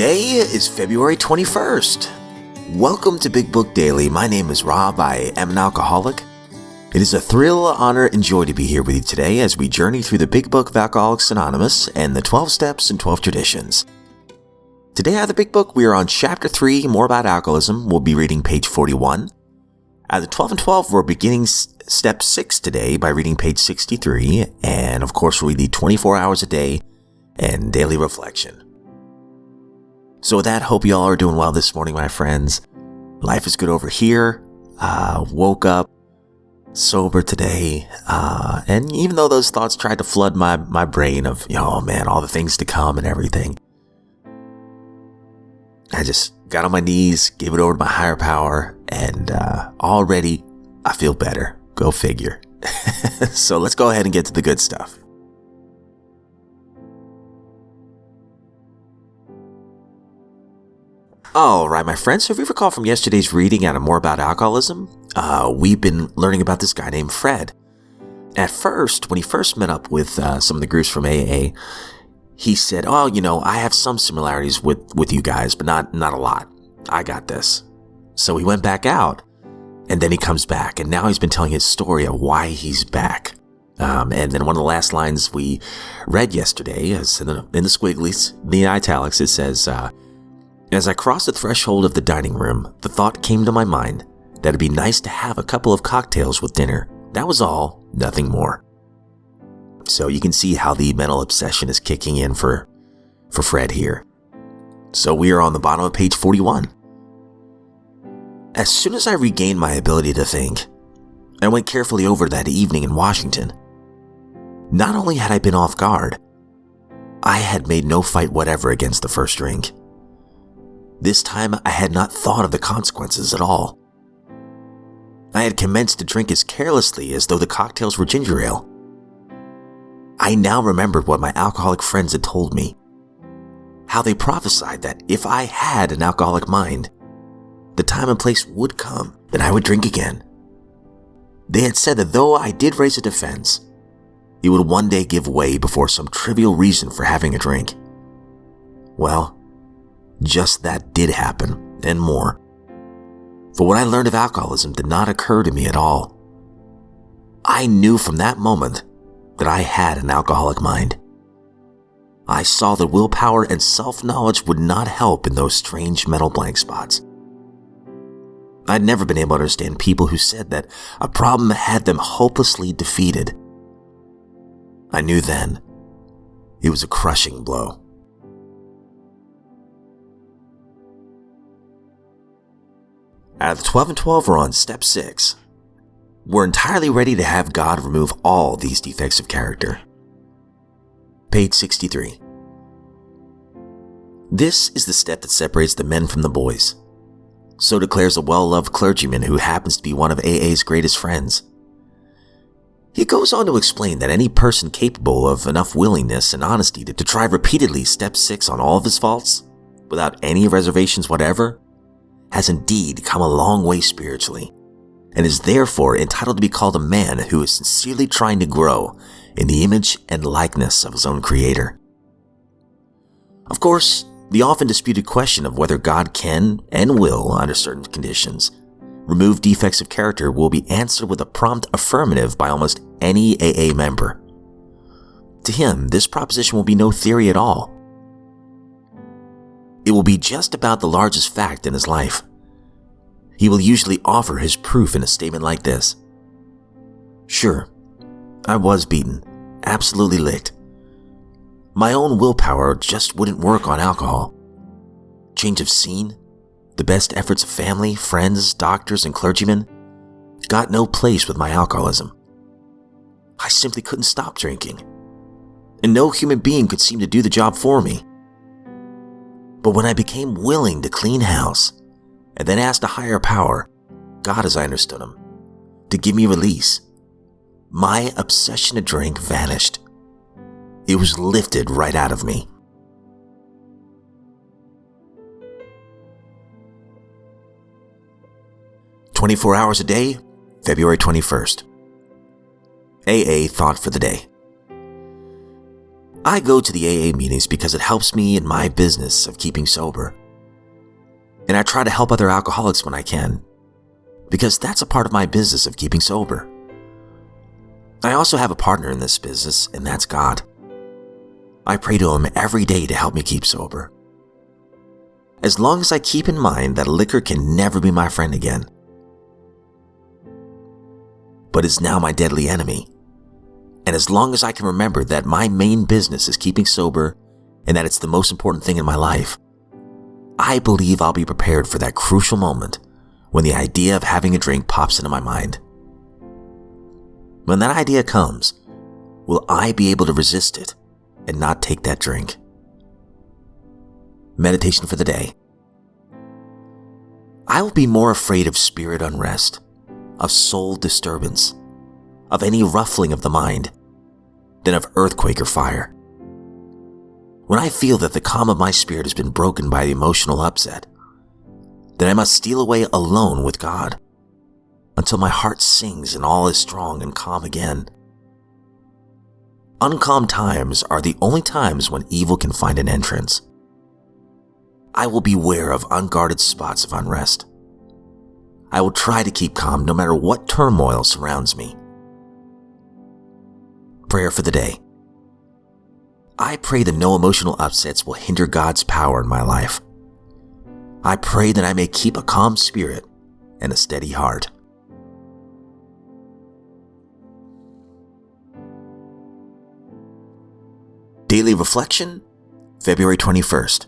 Today is February 21st. Welcome to Big Book Daily. My name is Rob. I am an alcoholic. It is a thrill, honor, and joy to be here with you today as we journey through the Big Book of Alcoholics Anonymous and the 12 Steps and 12 Traditions. Today out of the Big Book, we are on Chapter 3, More About Alcoholism. We'll be reading page 41. Out of the 12 and 12, we're beginning Step 6 today by reading page 63. And of course, we'll read 24 hours a day and daily reflection. So with that, hope you all are doing well this morning, my friends. Life is good over here. Woke up sober today. And even though those thoughts tried to flood my brain of, oh man, all the things to come and everything, I just got on my knees, gave it over to my higher power, and already I feel better. Go figure. So let's go ahead and get to the good stuff. All right, my friends, so if you recall from yesterday's reading out of More About Alcoholism, we've been learning about this guy named Fred. At first, when he first met up with some of the groups from AA, he said, I have some similarities with you guys, but not a lot. I got this. So he went back out, and then he comes back, and now he's been telling his story of why he's back. And then one of the last lines we read yesterday is in the squigglies, the italics, it says, as I crossed the threshold of the dining room, the thought came to my mind that it'd be nice to have a couple of cocktails with dinner. That was all, nothing more. So you can see how the mental obsession is kicking in for Fred here. So we are on the bottom of page 41. As soon as I regained my ability to think, I went carefully over that evening in Washington. Not only had I been off guard, I had made no fight whatever against the first drink. This time, I had not thought of the consequences at all. I had commenced to drink as carelessly as though the cocktails were ginger ale. I now remembered what my alcoholic friends had told me. How they prophesied that if I had an alcoholic mind, the time and place would come that I would drink again. They had said that though I did raise a defense, it would one day give way before some trivial reason for having a drink. Well, just that did happen, and more. For what I learned of alcoholism did not occur to me at all. I knew from that moment that I had an alcoholic mind. I saw that willpower and self-knowledge would not help in those strange mental blank spots. I'd never been able to understand people who said that a problem had them hopelessly defeated. I knew then it was a crushing blow. Out of the 12 and 12, we're on step 6. We're entirely ready to have God remove all these defects of character. Page 63. This is the step that separates the men from the boys. So declares a well-loved clergyman who happens to be one of AA's greatest friends. He goes on to explain that any person capable of enough willingness and honesty to try repeatedly step 6 on all of his faults, without any reservations whatever, has indeed come a long way spiritually, and is therefore entitled to be called a man who is sincerely trying to grow in the image and likeness of his own Creator. Of course, the often disputed question of whether God can and will, under certain conditions, remove defects of character will be answered with a prompt affirmative by almost any AA member. To him, this proposition will be no theory at all. It will be just about the largest fact in his life. He will usually offer his proof in a statement like this. Sure, I was beaten, absolutely licked. My own willpower just wouldn't work on alcohol. Change of scene, the best efforts of family, friends, doctors, and clergymen got no place with my alcoholism. I simply couldn't stop drinking, and no human being could seem to do the job for me. But when I became willing to clean house, and then asked a higher power, God as I understood him, to give me release, my obsession to drink vanished. It was lifted right out of me. "24 hours a day, February 21st. AA thought for the day. I go to the AA meetings because it helps me in my business of keeping sober. And I try to help other alcoholics when I can, because that's a part of my business of keeping sober. I also have a partner in this business, and that's God. I pray to Him every day to help me keep sober. As long as I keep in mind that liquor can never be my friend again, but is now my deadly enemy, and as long as I can remember that my main business is keeping sober and that it's the most important thing in my life, I believe I'll be prepared for that crucial moment when the idea of having a drink pops into my mind. When that idea comes, will I be able to resist it and not take that drink? Meditation for the day. I will be more afraid of spirit unrest, of soul disturbance, of any ruffling of the mind, than of earthquake or fire. When I feel that the calm of my spirit has been broken by the emotional upset, then I must steal away alone with God until my heart sings and all is strong and calm again. Uncalm times are the only times when evil can find an entrance. I will beware of unguarded spots of unrest. I will try to keep calm no matter what turmoil surrounds me. Prayer for the day. I pray that no emotional upsets will hinder God's power in my life. I pray that I may keep a calm spirit and a steady heart. Daily Reflection, February 21st.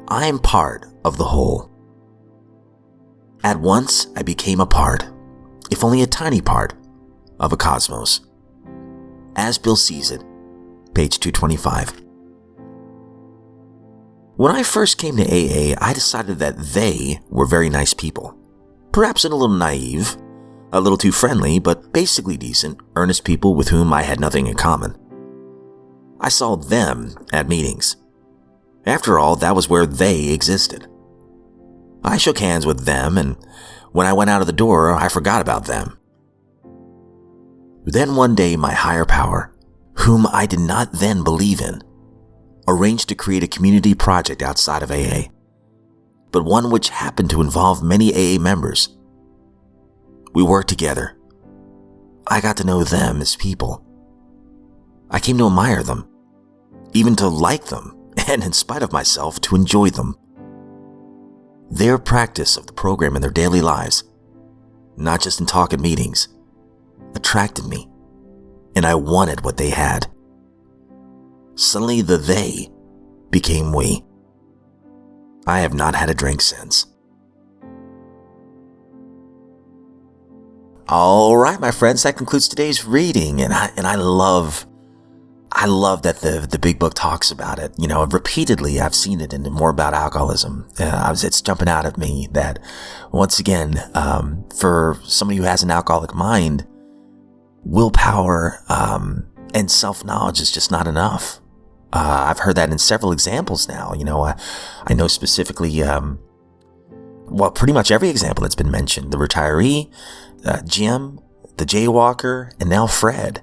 I am part of the whole. At once I became a part, if only a tiny part, of a cosmos. As Bill sees it, page 225. When I first came to AA, I decided that they were very nice people. Perhaps a little naive, a little too friendly, but basically decent, earnest people with whom I had nothing in common. I saw them at meetings. After all, that was where they existed. I shook hands with them, and when I went out of the door, I forgot about them. Then one day, my higher power, whom I did not then believe in, arranged to create a community project outside of AA, but one which happened to involve many AA members. We worked together. I got to know them as people. I came to admire them, even to like them, and in spite of myself, to enjoy them. Their practice of the program in their daily lives, not just in talk at meetings, attracted me, and I wanted what they had. Suddenly the they became we. I have not had a drink since. All right, my friends, that concludes today's reading, and I love that the big book talks about it. You know, repeatedly I've seen it in More About Alcoholism. It's jumping out at me that, once again, for somebody who has an alcoholic mind, willpower and self-knowledge is just not enough. I've heard that in several examples now. You know, I know specifically, pretty much every example that's been mentioned: the retiree, Jim, the jaywalker, and now Fred.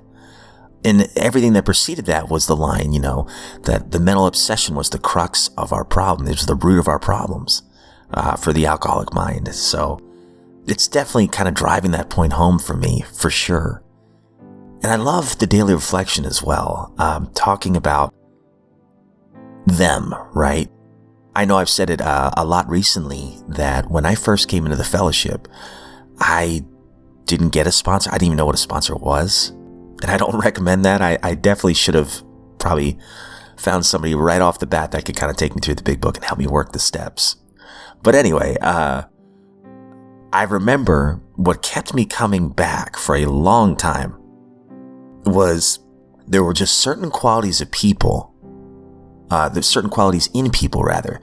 And everything that preceded that was the line, you know, that the mental obsession was the crux of our problem. It was the root of our problems for the alcoholic mind. So it's definitely kind of driving that point home for me, for sure. And I love the daily reflection as well, talking about them, right? I know I've said it a lot recently that when I first came into the fellowship, I didn't get a sponsor. I didn't even know what a sponsor was. And I don't recommend that. I definitely should have probably found somebody right off the bat that could kind of take me through the big book and help me work the steps. But anyway, I remember what kept me coming back for a long time was there were just certain qualities of people, there's certain qualities in people, rather,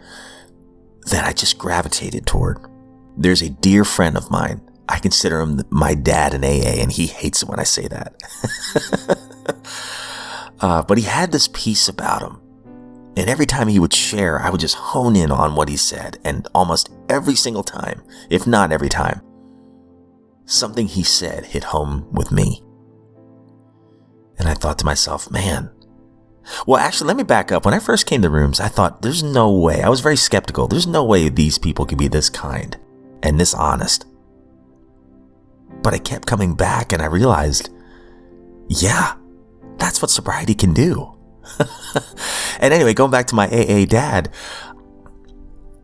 that I just gravitated toward. There's a dear friend of mine. I consider him my dad in AA, and he hates it when I say that. But he had this peace about him. And every time he would share, I would just hone in on what he said. And almost every single time, if not every time, something he said hit home with me. And I thought to myself, man, Well, actually, let me back up. When I first came to rooms, I thought, there's no way. I was very skeptical. There's no way these people could be this kind and this honest. But I kept coming back and I realized, yeah, that's what sobriety can do. And anyway, going back to my AA dad,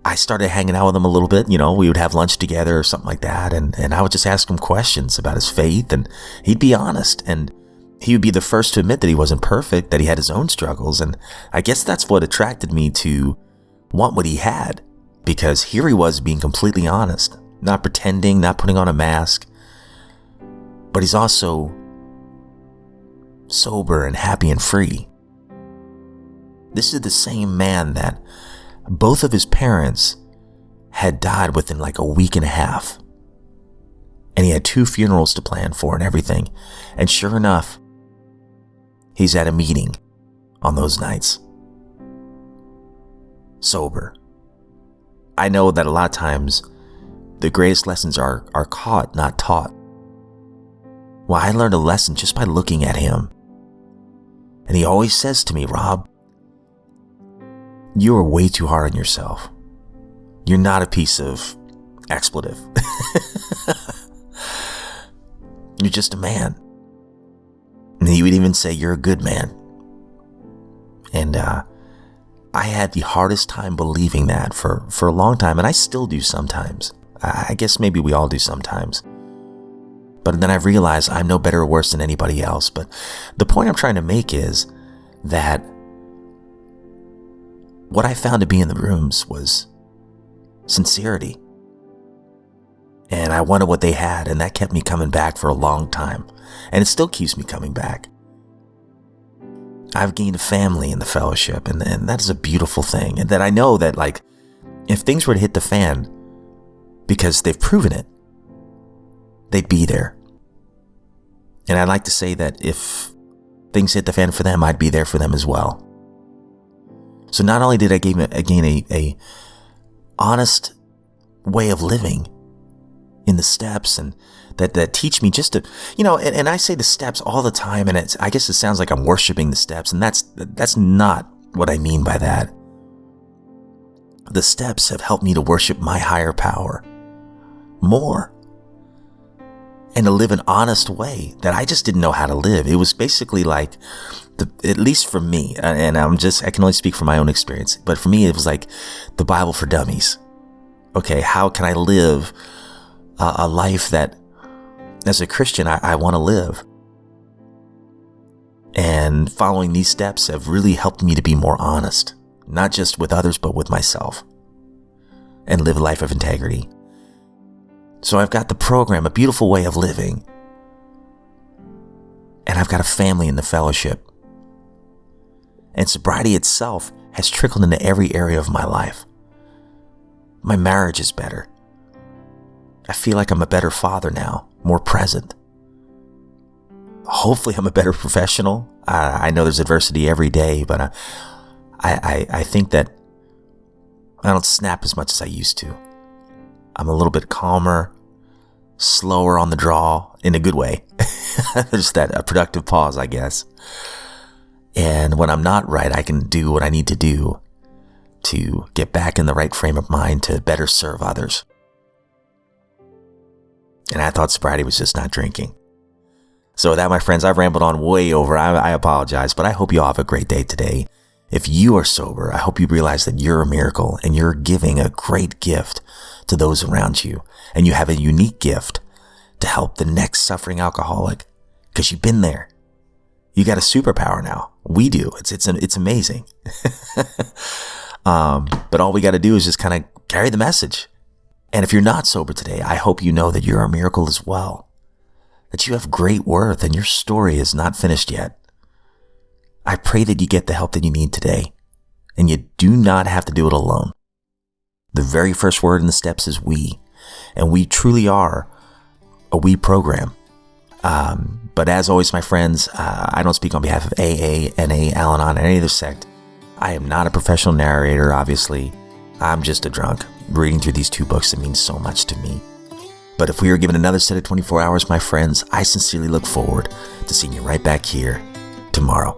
I started hanging out with him a little bit. You know, we would have lunch together or something like that. And I would just ask him questions about his faith, and he'd be honest. And he would be the first to admit that he wasn't perfect, that he had his own struggles. And I guess that's what attracted me to want what he had, because here he was being completely honest, not pretending, not putting on a mask. But he's also sober and happy and free. This is the same man that both of his parents had died within like a week and a half. And he had 2 funerals to plan for and everything. And sure enough, he's at a meeting on those nights. Sober. I know that a lot of times the greatest lessons are caught, not taught. Well, I learned a lesson just by looking at him. And he always says to me, Rob, you are way too hard on yourself. You're not a piece of expletive. You're just a man. And he would even say, you're a good man. And I had the hardest time believing that for a long time, and I still do sometimes. I guess maybe we all do sometimes. But then I realized I'm no better or worse than anybody else. But the point I'm trying to make is that what I found to be in the rooms was sincerity. And I wanted what they had, and that kept me coming back for a long time. And it still keeps me coming back. I've gained a family in the fellowship, and that is a beautiful thing. And that I know that, like, if things were to hit the fan, because they've proven it, they'd be there. And I'd like to say that if things hit the fan for them, I'd be there for them as well. So not only did I gain a honest way of living in the steps, and that teach me just to, and I say the steps all the time, and I guess it sounds like I'm worshiping the steps, and that's not what I mean by that. The steps have helped me to worship my higher power more, and to live an honest way that I just didn't know how to live. It was basically like, at least for me, and I can only speak from my own experience, but for me, it was like the Bible for dummies. Okay, how can I live a life that, as a Christian, I want to live? And following these steps have really helped me to be more honest, not just with others, but with myself, and live a life of integrity. So I've got the program, a beautiful way of living, and I've got a family in the fellowship. And sobriety itself has trickled into every area of my life. My marriage is better. I feel like I'm a better father now, more present. Hopefully I'm a better professional. I know there's adversity every day, but I think that I don't snap as much as I used to. I'm a little bit calmer, slower on the draw, in a good way. There's that productive pause, I guess. And when I'm not right, I can do what I need to do to get back in the right frame of mind to better serve others. And I thought sobriety was just not drinking. So with that, my friends, I've rambled on way over. I apologize, but I hope you all have a great day today. If you are sober, I hope you realize that you're a miracle and you're giving a great gift to those around you. And you have a unique gift to help the next suffering alcoholic, because you've been there. You got a superpower now. We do. It's amazing. But all we got to do is just kind of carry the message. And if you're not sober today, I hope you know that you're a miracle as well. That you have great worth and your story is not finished yet. I pray that you get the help that you need today. And you do not have to do it alone. The very first word in the steps is we. And we truly are a we program. But as always, my friends, I don't speak on behalf of AA, NA, Al-Anon, or any other sect. I am not a professional narrator, obviously. I'm just a drunk reading through these 2 books that mean so much to me. But if we are given another set of 24 hours, my friends, I sincerely look forward to seeing you right back here tomorrow.